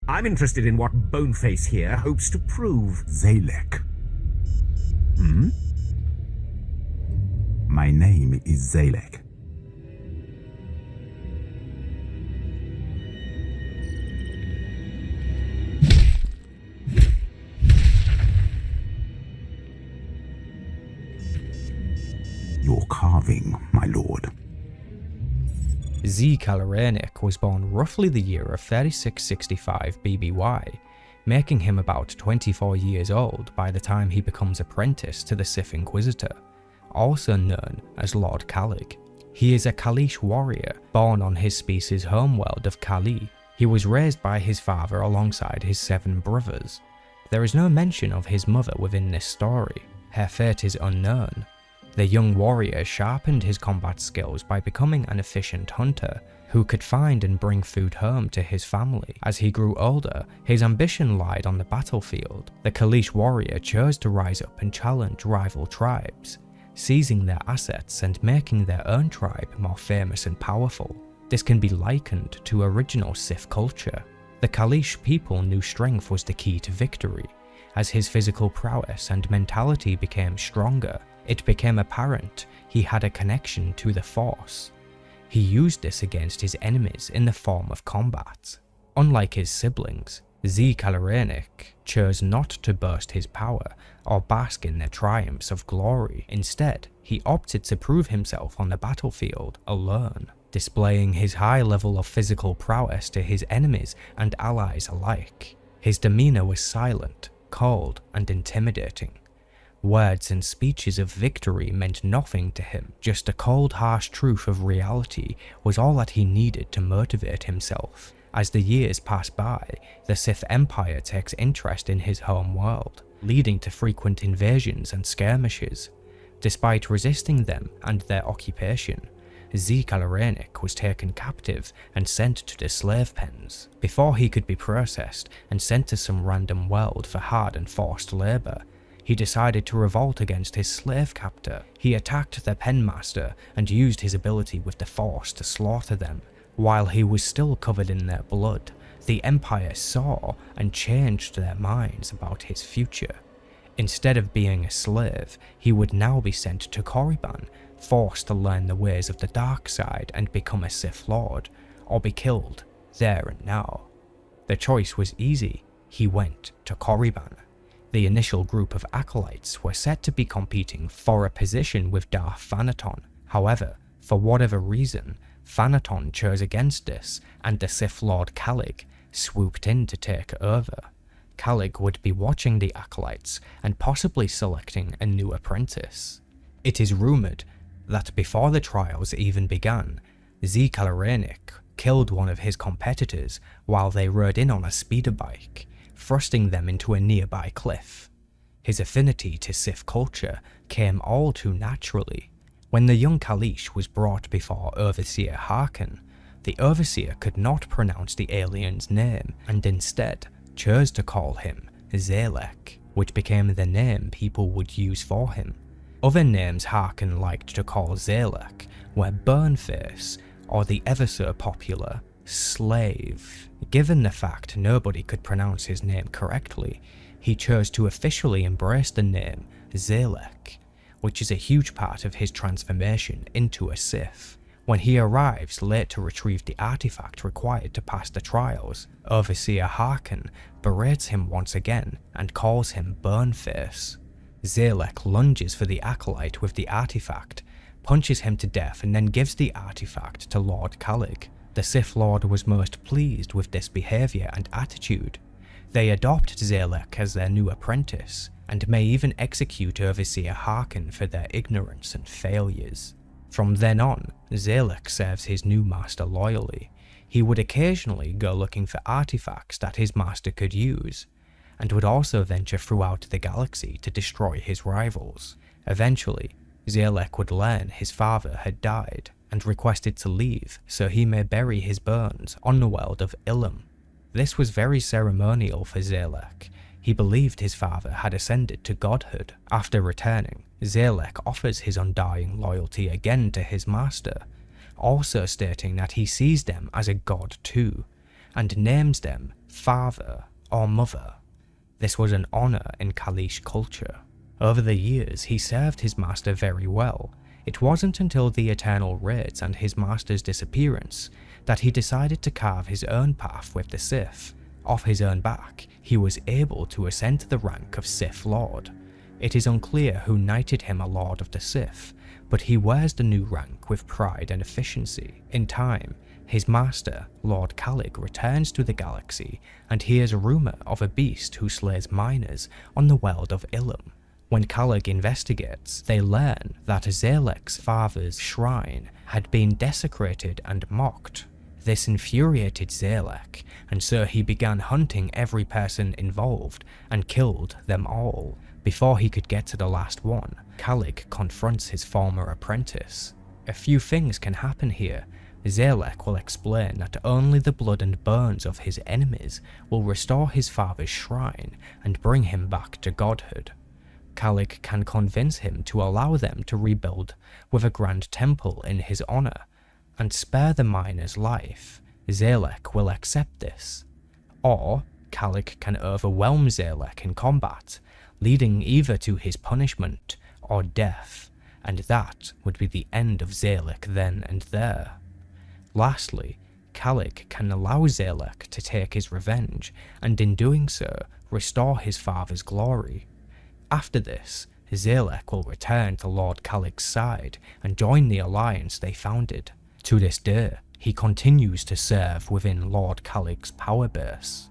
I'm interested in what Boneface here hopes to prove. Xalek. My name is Xalek. Your carving, my lord. Xivhkalrainik was born roughly the year of 3665 BBY, making him about 24 years old by the time he becomes apprentice to the Sith Inquisitor, also known as Lord Xalek. He is a Kaleesh warrior born on his species' homeworld of Kaleesh. He was raised by his father alongside his 7 brothers. There is no mention of his mother within this story. Her fate is unknown. The young warrior sharpened his combat skills by becoming an efficient hunter who could find and bring food home to his family. As he grew older, his ambition lied on the battlefield. The Kaleesh warrior chose to rise up and challenge rival tribes, seizing their assets and making their own tribe more famous and powerful. This can be likened to original Sith culture. The Kaleesh people knew strength was the key to victory. As his physical prowess and mentality became stronger, it became apparent he had a connection to the Force. He used this against his enemies in the form of combat. Unlike his siblings, Xivhkalrainik chose not to boast his power or bask in the triumphs of glory. Instead, he opted to prove himself on the battlefield alone, displaying his high level of physical prowess to his enemies and allies alike. His demeanor was silent, cold, and intimidating. Words and speeches of victory meant nothing to him. Just a cold, harsh truth of reality was all that he needed to motivate himself. As the years pass by, the Sith Empire takes interest in his home world, leading to frequent invasions and skirmishes. Despite resisting them and their occupation, Xivhkalrainik was taken captive and sent to the slave pens. Before he could be processed and sent to some random world for hard and forced labor, he decided to revolt against his slave captor. He attacked the penmaster and used his ability with the Force to slaughter them. While he was still covered in their blood, the Empire saw and changed their minds about his future. Instead of being a slave, he would now be sent to Korriban, forced to learn the ways of the dark side and become a Sith Lord, or be killed there and now. The choice was easy. He went to Korriban. The initial group of acolytes were set to be competing for a position with Darth Thanaton. However, for whatever reason, Thanaton chose against this, and the Sith Lord Xalek swooped in to take over. Xalek would be watching the acolytes and possibly selecting a new apprentice. It is rumored that before the trials even began, Xivhkalrainik killed one of his competitors while they rode in on a speeder bike, thrusting them into a nearby cliff. His affinity to Sith culture came all too naturally. When the young Kaleesh was brought before Overseer Harken, the Overseer could not pronounce the alien's name and instead chose to call him Xalek, which became the name people would use for him. Other names Harken liked to call Xalek were Burnface or the ever so popular Slave. Given the fact nobody could pronounce his name correctly, he chose to officially embrace the name Xalek, which is a huge part of his transformation into a Sith. When he arrives late to retrieve the artifact required to pass the trials, Overseer Harken berates him once again and calls him Burnface. Xalek lunges for the acolyte with the artifact, punches him to death, and then gives the artifact to Lord Xalek. The Sith Lord was most pleased with this behaviour and attitude. They adopt Xalek as their new apprentice, and may even execute Overseer Harken for their ignorance and failures. From then on, Xalek serves his new master loyally. He would occasionally go looking for artifacts that his master could use, and would also venture throughout the galaxy to destroy his rivals. Eventually, Xalek would learn his father had died, and requested to leave so he may bury his bones on the world of Ilum. This was very ceremonial for Xalek. He believed his father had ascended to godhood. After returning, Xalek offers his undying loyalty again to his master, also stating that he sees them as a god too, and names them father, or mother. This was an honour in Kaleesh culture. Over the years, he served his master very well. It wasn't until the Eternal Raids and his master's disappearance that he decided to carve his own path with the Sith. Off his own back, he was able to ascend to the rank of Sith Lord. It is unclear who knighted him a Lord of the Sith, but he wears the new rank with pride and efficiency. In time, his master, Lord Xalek, returns to the galaxy and hears a rumour of a beast who slays miners on the world of Ilum. When Xalek investigates, they learn that Zelic's father's shrine had been desecrated and mocked. This infuriated Xalek, and so he began hunting every person involved and killed them all. Before he could get to the last one, Xalek confronts his former apprentice. A few things can happen here. Xalek will explain that only the blood and bones of his enemies will restore his father's shrine and bring him back to godhood. Xalek can convince him to allow them to rebuild with a grand temple in his honour and spare the miner's life. Xalek will accept this. Or Xalek can overwhelm Xalek in combat, leading either to his punishment or death, and that would be the end of Xalek then and there. Lastly, Xalek can allow Xalek to take his revenge, and in doing so, restore his father's glory. After this, Xalek will return to Lord Xalek's side and join the alliance they founded. To this day, he continues to serve within Lord Xalek's power base.